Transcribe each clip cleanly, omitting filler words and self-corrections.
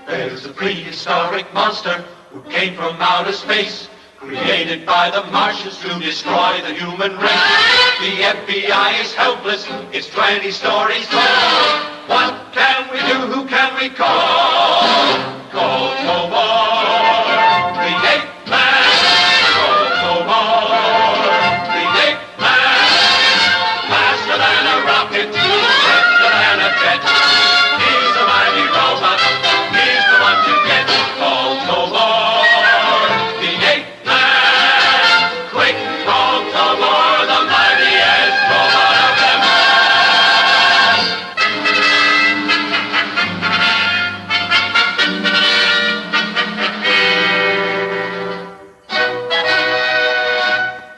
There's a prehistoric monster who came from outer space, created by the Martians to destroy the human race. The FBI is helpless, it's 20 stories tall. What can we do, who can we call? Call Tobor, the ape man. Call Tobor, the ape man. Faster than a rocket, swifter than a jet. He's a mighty robot, he's the one to get. Call Tobor, the ape man. Quick, call Tobor, the mightiest robot of them all.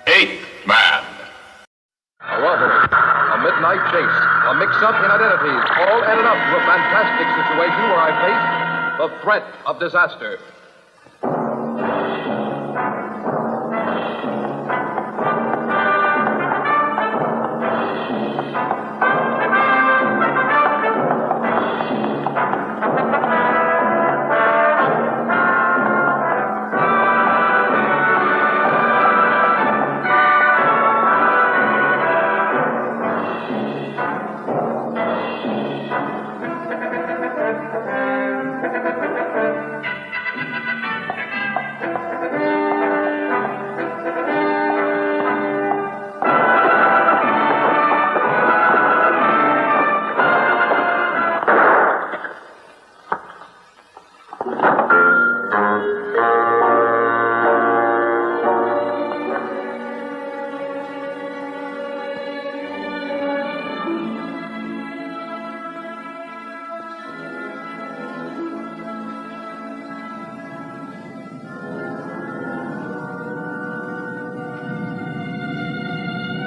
Ape Man. A robbery, a midnight chase, a mix-up in identities, all added up to a fantastic situation where I faced the threat of disaster.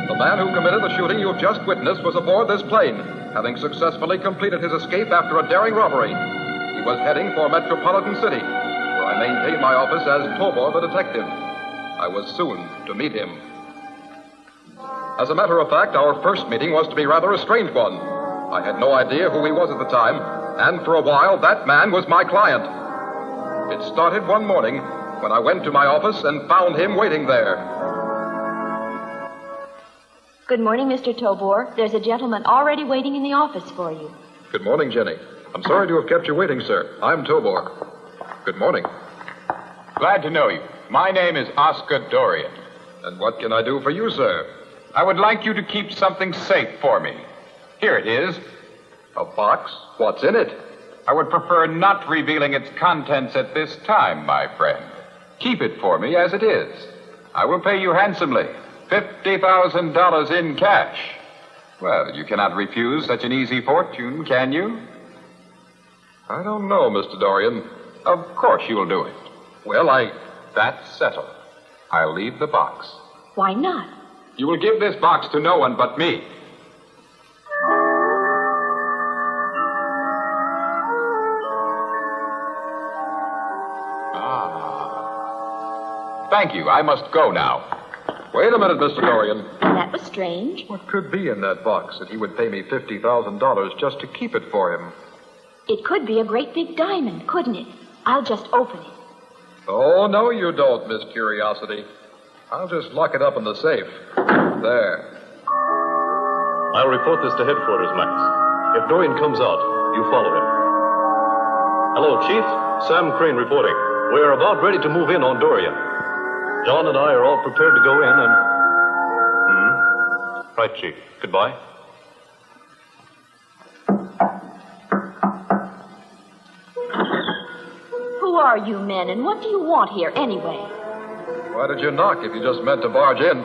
The man who committed the shooting you've just witnessed was aboard this plane, having successfully completed his escape after a daring robbery. He was heading for Metropolitan City, where I maintained my office as Tobor the detective. I was soon to meet him. As a matter of fact, our first meeting was to be rather a strange one. I had no idea who he was at the time, and for a while, that man was my client. It started one morning when I went to my office and found him waiting there. Good morning, Mr. Tobor. There's a gentleman already waiting in the office for you. Good morning, Jenny. I'm sorry to have kept you waiting, sir. I'm Tobor. Good morning. Glad to know you. My name is Oscar Dorian. And what can I do for you, sir? I would like you to keep something safe for me. Here it is. A box? What's in it? I would prefer not revealing its contents at this time, my friend. Keep it for me as it is. I will pay you handsomely. $50,000 in cash. Well, you cannot refuse such an easy fortune, can you? I don't know, Mr. Dorian. Of course you'll do it. Well, That's settled. I'll leave the box. Why not? You will give this box to no one but me. Thank you. I must go now. Wait a minute, Mr. Dorian. That was strange. What could be in that box that he would pay me $50,000 just to keep it for him? It could be a great big diamond, couldn't it? I'll just open it. Oh, no, you don't, Miss Curiosity. I'll just lock it up in the safe. There. I'll report this to headquarters, Max. If Dorian comes out, you follow him. Hello, Chief. Sam Crane reporting. We're about ready to move in on Dorian. John and I are all prepared to go in and... Right, Chief. Goodbye. Who are you men, and what do you want here anyway? Why did you knock if you just meant to barge in?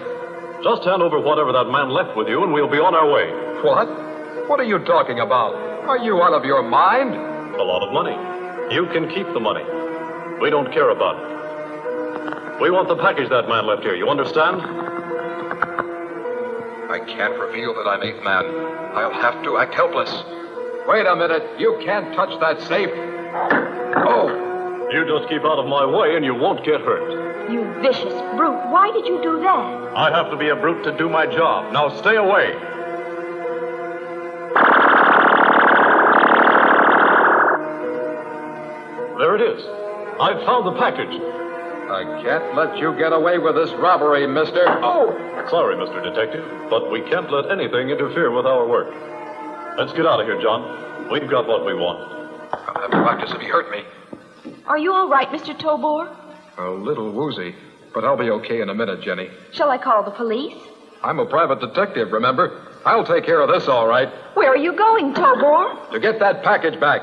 Just hand over whatever that man left with you, and we'll be on our way. What? What are you talking about? Are you out of your mind? A lot of money. You can keep the money. We don't care about it. We want the package that man left here, you understand? I can't reveal that I'm eighth man. I'll have to act helpless. Wait a minute. You can't touch that safe. Oh! You just keep out of my way and you won't get hurt. You vicious brute. Why did you do that? I have to be a brute to do my job. Now stay away. There it is. I've found the package. I can't let you get away with this robbery, mister. Oh! Sorry, Mr. Detective, but we can't let anything interfere with our work. Let's get out of here, John. We've got what we want. I'll have to practice if he hurt me. Are you all right, Mr. Tobor? A little woozy, but I'll be okay in a minute, Jenny. Shall I call the police? I'm a private detective, remember? I'll take care of this, all right. Where are you going, Tobor? To get that package back.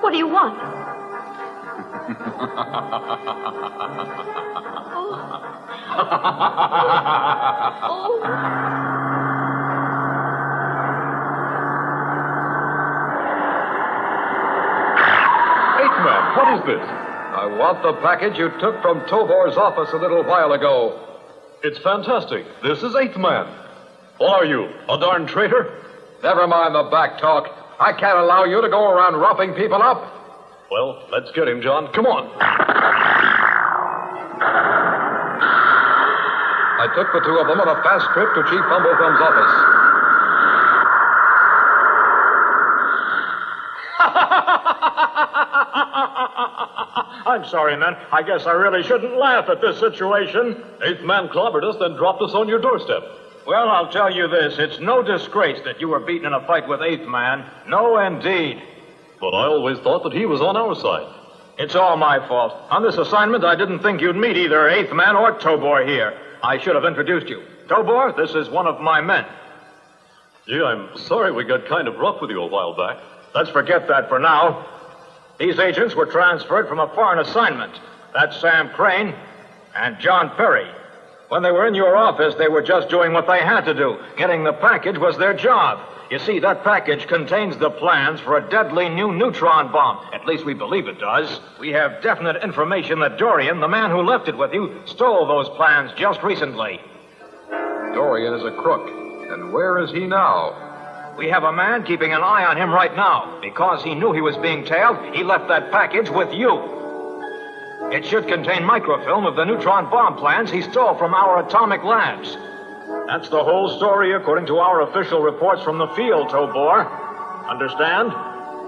What do you want? Man, what is this? I want the package you took from Tobor's office a little while ago. It's fantastic. This is Eighth Man. What are you, a darn traitor? Never mind the back talk. I can't allow you to go around roughing people up. Well, let's get him, John. Come on. I took the two of them on a fast trip to Chief Bumblethumb's office. I'm sorry, men. I guess I really shouldn't laugh at this situation. Eighth Man clobbered us, then dropped us on your doorstep. Well, I'll tell you this. It's no disgrace that you were beaten in a fight with Eighth Man. No, indeed. But I always thought that he was on our side. It's all my fault. On this assignment, I didn't think you'd meet either Eighth Man or Tobor here. I should have introduced you. Tobor, this is one of my men. Gee, I'm sorry we got kind of rough with you a while back. Let's forget that for now. These agents were transferred from a foreign assignment. That's Sam Crane and John Perry. When they were in your office, they were just doing what they had to do. Getting the package was their job. You see, that package contains the plans for a deadly new neutron bomb. At least we believe it does. We have definite information that Dorian, the man who left it with you, stole those plans just recently. Dorian is a crook. And where is he now? We have a man keeping an eye on him right now. Because he knew he was being tailed, he left that package with you. It should contain microfilm of the neutron bomb plans he stole from our atomic labs. That's the whole story according to our official reports from the field, Tobor. Understand?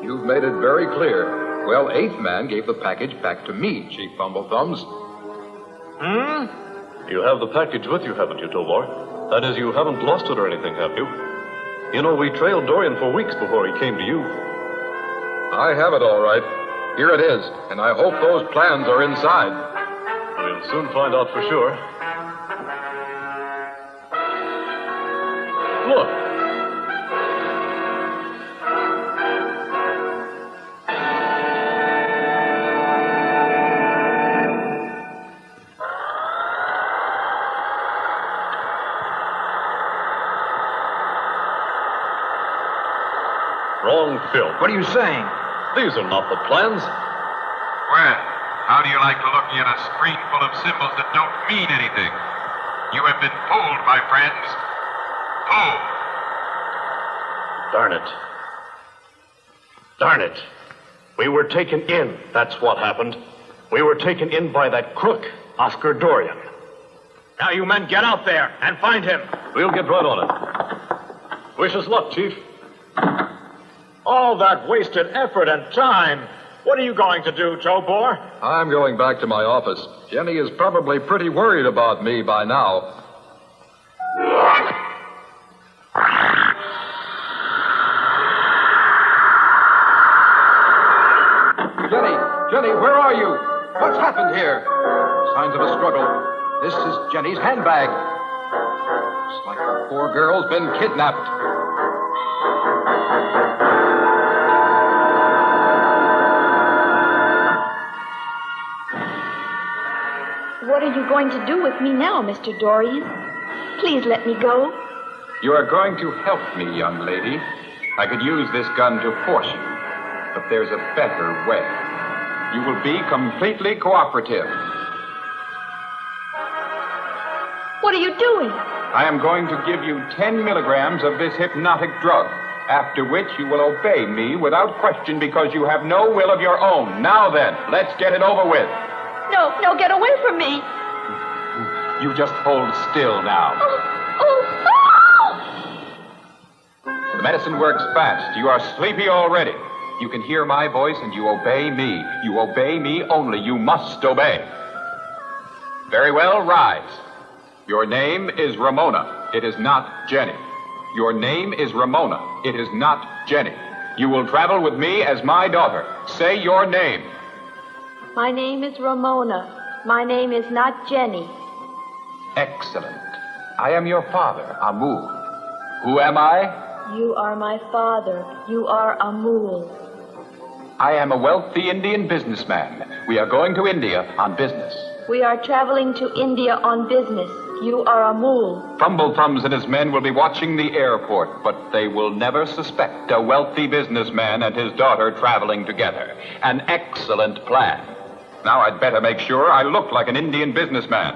You've made it very clear. Well, Eighth Man gave the package back to me, Chief Bumblethums. You have the package with you, haven't you, Tobor? That is, you haven't lost it or anything, have you? You know, we trailed Dorian for weeks before he came to you. I have it all right. Here it is, and I hope those plans are inside. We'll soon find out for sure. Look. Wrong film. What are you saying? These are not the plans. Well, how do you like looking at a screen full of symbols that don't mean anything? You have been fooled, my friends. Fooled. Darn it. Darn it. We were taken in. That's what happened. We were taken in by that crook, Oscar Dorian. Now, you men, get out there and find him. We'll get right on it. Wish us luck, Chief. All that wasted effort and time. What are you going to do, Tobor? I'm going back to my office. Jenny is probably pretty worried about me by now. Jenny, where are you? What's happened here? Signs of a struggle. This is Jenny's handbag. Looks like the poor girl's been kidnapped. What are you going to do with me now, Mr. Dorian? Please let me go. You are going to help me, young lady. I could use this gun to force you, but there's a better way. You will be completely cooperative. What are you doing? I am going to give you 10 milligrams of this hypnotic drug, after which you will obey me without question because you have no will of your own. Now then, let's get it over with. No, get away from me. You just hold still now. The medicine works fast. You are sleepy already. You can hear my voice and you obey me. You obey me only. You must obey. Very well, rise. Your name is Ramona. It is not Jenny. Your name is Ramona. It is not Jenny. You will travel with me as my daughter. Say your name. My name is Ramona. My name is not Jenny. Excellent. I am your father, Amul. Who am I? You are my father. You are Amul. I am a wealthy Indian businessman. We are going to India on business. We are traveling to India on business. You are Amul. Thumble-Thumbs and his men will be watching the airport, but they will never suspect a wealthy businessman and his daughter traveling together. An excellent plan. Now I'd better make sure I look like an Indian businessman.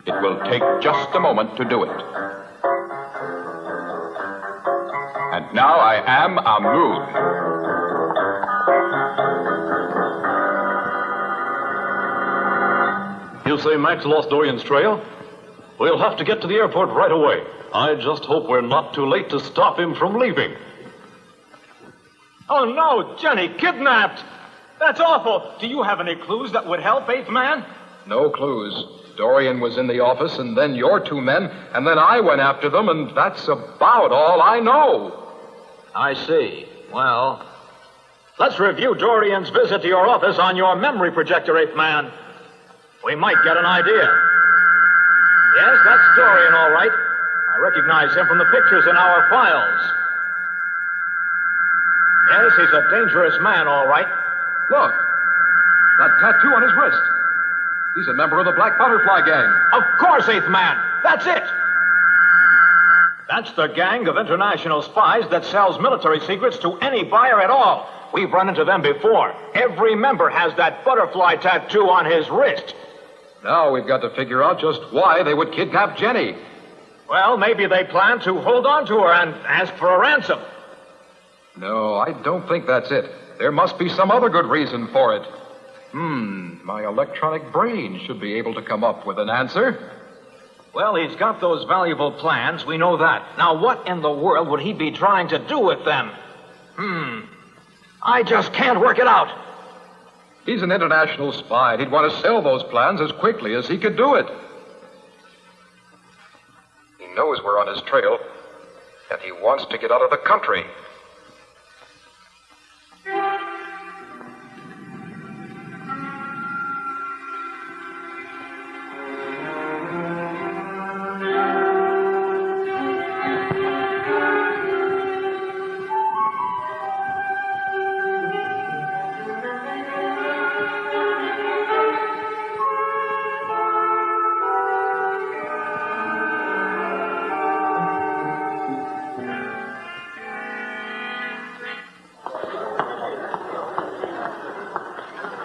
It will take just a moment to do it. And now I am Amul. You say Max lost Dorian's trail? We'll have to get to the airport right away. I just hope we're not too late to stop him from leaving. Oh, no, Jenny, kidnapped! That's awful. Do you have any clues that would help, Eighth Man? No clues. Dorian was in the office, and then your two men, and then I went after them, and that's about all I know. I see. Well, let's review Dorian's visit to your office on your memory projector, Eighth Man. We might get an idea. Yes, that's Dorian, all right. I recognize him from the pictures in our files. Yes, he's a dangerous man, all right. Look, that tattoo on his wrist. He's a member of the Black Butterfly Gang. Of course, Eighth Man. That's it. That's the gang of international spies that sells military secrets to any buyer at all. We've run into them before. Every member has that butterfly tattoo on his wrist. Now we've got to figure out just why they would kidnap Jenny. Well, maybe they plan to hold on to her and ask for a ransom. No, I don't think that's it. There must be some other good reason for it. My electronic brain should be able to come up with an answer. Well, he's got those valuable plans. We know that. Now, what in the world would he be trying to do with them? I just can't work it out. He's an international spy, and he'd want to sell those plans as quickly as he could do it. He knows we're on his trail, and he wants to get out of the country.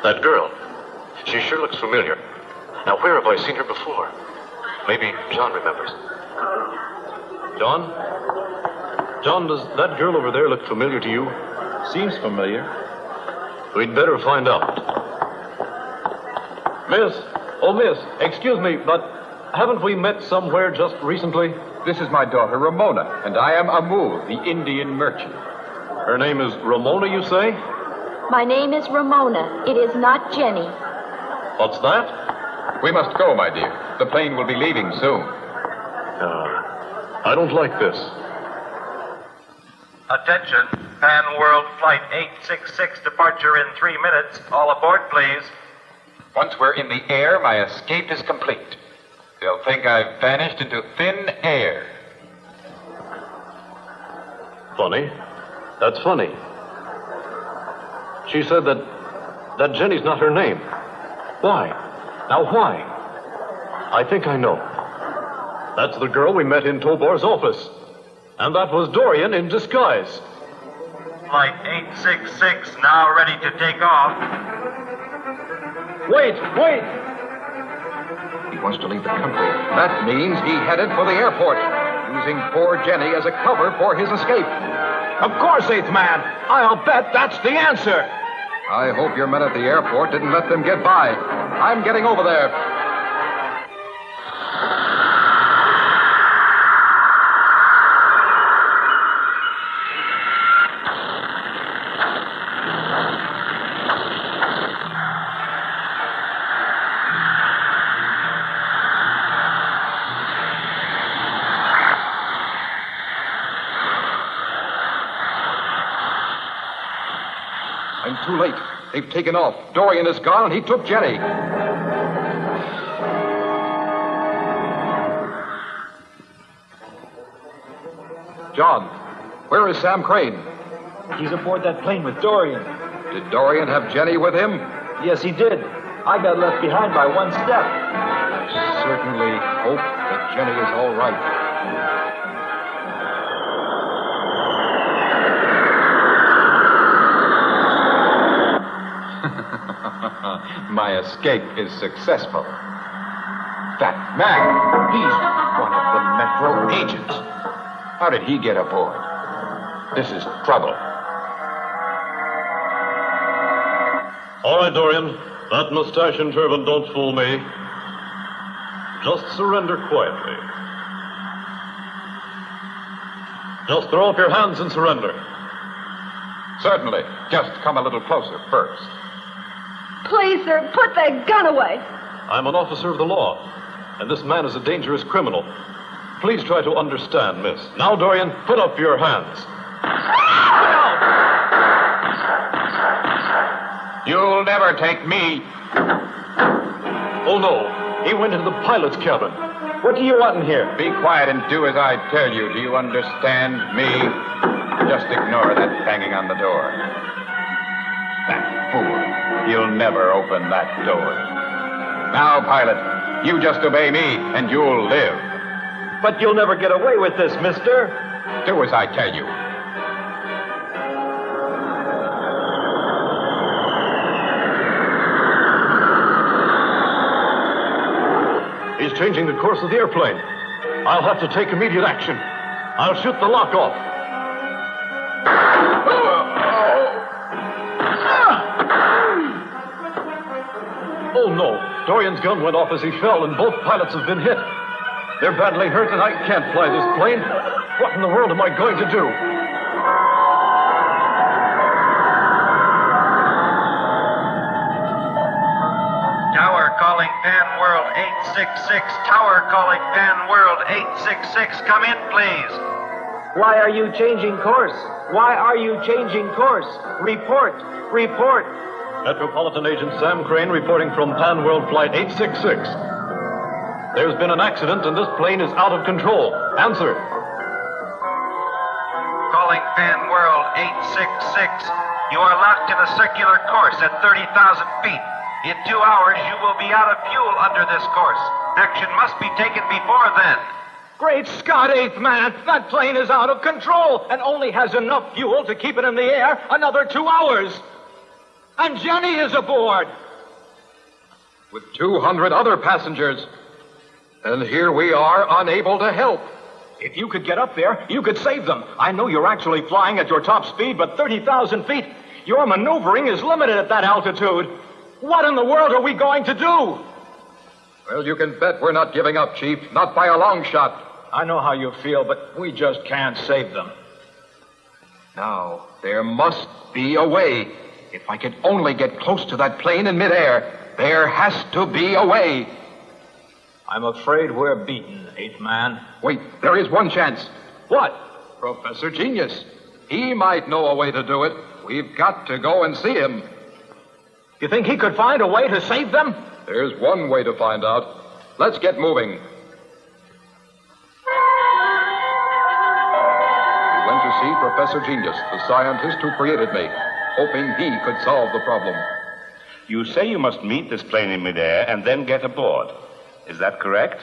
That girl. She sure looks familiar. Now, where have I seen her before? Maybe John remembers. John? John, does that girl over there look familiar to you? Seems familiar. We'd better find out. Miss, excuse me, but haven't we met somewhere just recently? This is my daughter, Ramona, and I am Amul, the Indian merchant. Her name is Ramona, you say? My name is Ramona. It is not Jenny. What's that? We must go, my dear. The plane will be leaving soon. I don't like this. Attention, Pan World Flight 866 departure in 3 minutes. All aboard, please. Once we're in the air, my escape is complete. They'll think I've vanished into thin air. Funny. That's funny. She said that Jenny's not her name. Why? Now, why? I think I know. That's the girl we met in Tobor's office. And that was Dorian in disguise. Flight 866 now ready to take off. Wait! wants to leave the country. That means he headed for the airport, using poor Jenny as a cover for his escape. Of course, Eighth Man. I'll bet that's the answer. I hope your men at the airport didn't let them get by. I'm getting over there. I'm too late. They've taken off. Dorian is gone, and he took Jenny. John, where is Sam Crane? He's aboard that plane with Dorian. Did Dorian have Jenny with him? Yes, he did. I got left behind by one step. I certainly hope that Jenny is all right. My escape is successful. That man, he's one of the Metro agents. How did he get aboard? This is trouble. All right, Dorian. That mustache and turban don't fool me. Just surrender quietly. Just throw up your hands and surrender. Certainly. Just come a little closer first. Please, sir, put that gun away. I'm an officer of the law, and this man is a dangerous criminal. Please try to understand, miss. Now, Dorian, put up your hands. You'll never take me. Oh, no. He went into the pilot's cabin. What do you want in here? Be quiet and do as I tell you. Do you understand me? Just ignore that banging on the door. That fool. He'll never open that door. Now, pilot, you just obey me, and you'll live. But you'll never get away with this, mister. Do as I tell you. He's changing the course of the airplane. I'll have to take immediate action. I'll shoot the lock off. Oh, no. Dorian's gun went off as he fell, and both pilots have been hit. They're badly hurt, and I can't fly this plane. What in the world am I going to do? Tower calling Pan World 866. Tower calling Pan World 866. Come in, please. Why are you changing course? Why are you changing course? Report. Report. Metropolitan Agent Sam Crane reporting from Pan World Flight 866. There's been an accident and this plane is out of control. Answer. Calling Pan World 866. You are locked in a circular course at 30,000 feet. In 2 hours, you will be out of fuel under this course. Action must be taken before then. Great Scott, Eighth Man. That plane is out of control and only has enough fuel to keep it in the air another 2 hours. And Jenny is aboard. With 200 other passengers. And here we are, unable to help. If you could get up there, you could save them. I know you're actually flying at your top speed, but 30,000 feet, your maneuvering is limited at that altitude. What in the world are we going to do? Well, you can bet we're not giving up, Chief. Not by a long shot. I know how you feel, but we just can't save them. Now, there must be a way. If I could only get close to that plane in midair, there has to be a way. I'm afraid we're beaten, Eighth Man. Wait, there is one chance. What? Professor Genius. He might know a way to do it. We've got to go and see him. You think he could find a way to save them? There's one way to find out. Let's get moving. We went to see Professor Genius, the scientist who created me, hoping he could solve the problem. You say you must meet this plane in midair and then get aboard. Is that correct?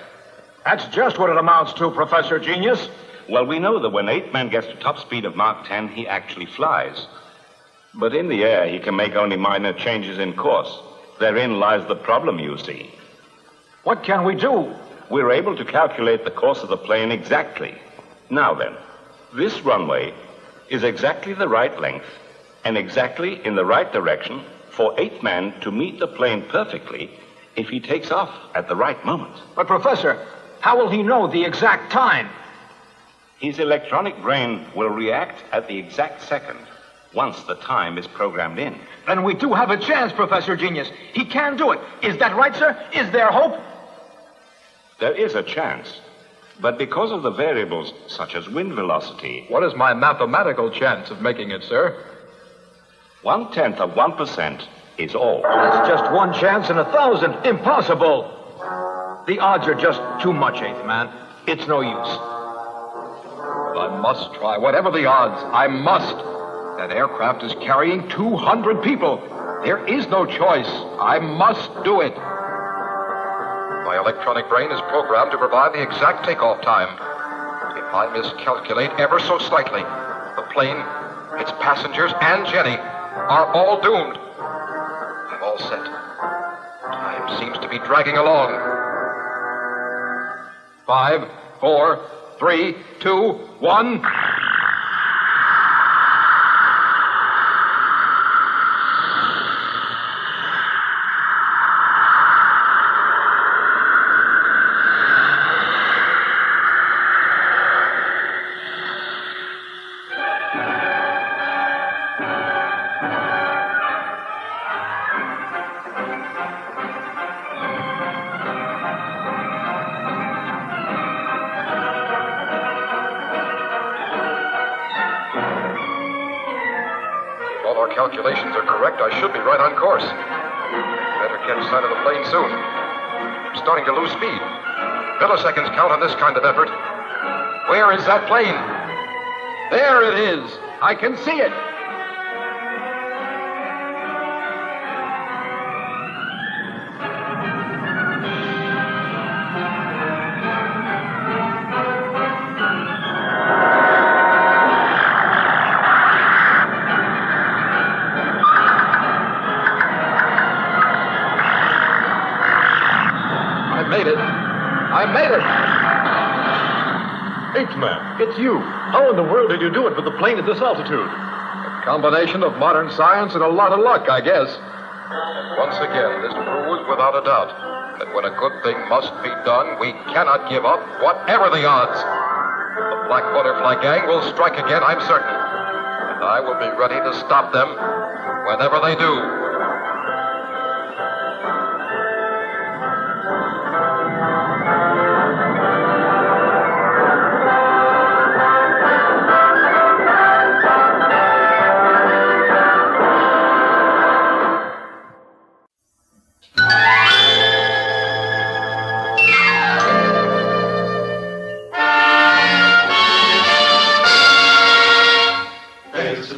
That's just what it amounts to, Professor Genius. Well, we know that when Eighth Man gets to top speed of Mach 10, he actually flies. But in the air, he can make only minor changes in course. Therein lies the problem, you see. What can we do? We're able to calculate the course of the plane exactly. Now then, this runway is exactly the right length and exactly in the right direction for 8th man to meet the plane perfectly if he takes off at the right moment. But, Professor, how will he know the exact time? His electronic brain will react at the exact second once the time is programmed in. Then we do have a chance, Professor Genius. He can do it. Is that right, sir? Is there hope? There is a chance, but because of the variables such as wind velocity... What is my mathematical chance of making it, sir? 1/10 of 1% is all. That's just one chance in 1,000. Impossible. The odds are just too much, 8th man. It's no use. But I must try. Whatever the odds, I must. That aircraft is carrying 200 people. There is no choice. I must do it. My electronic brain is programmed to provide the exact takeoff time. If I miscalculate ever so slightly, the plane, its passengers, and Jenny are all doomed. I'm all set. Time seems to be dragging along. 5, 4, 3, 2, 1... Calculations are correct, I should be right on course. Better get sight of the plane soon. I'm starting to lose speed. Milliseconds count on this kind of effort. Where is that plane? There it is. I can see it. I made it! 8th man, it's you. How in the world did you do it with the plane at this altitude? A combination of modern science and a lot of luck, I guess. And once again, this proves without a doubt that when a good thing must be done, we cannot give up, whatever the odds. The Black Butterfly Gang will strike again, I'm certain. And I will be ready to stop them whenever they do.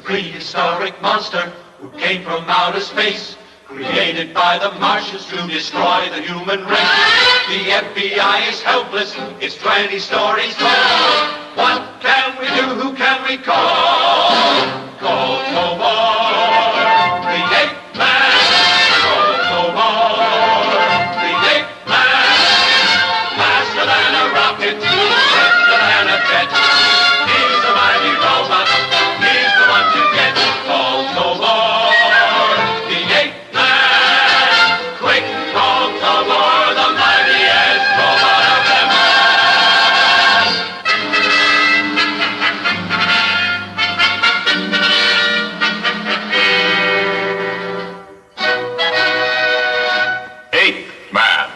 Prehistoric monster who came from outer space, created by the Martians to destroy the human race. The FBI is helpless, it's 20 stories tall. What can we do? Who can we call? Call Tobor, the 8th man. Call Tobor, the 8th man. Faster than a rocket, swifter than a jet. He's a mighty robot. He's the one to get. Call Tobor, the 8th man. Quick, call Tobor, the mightiest robot of them all. 8th man.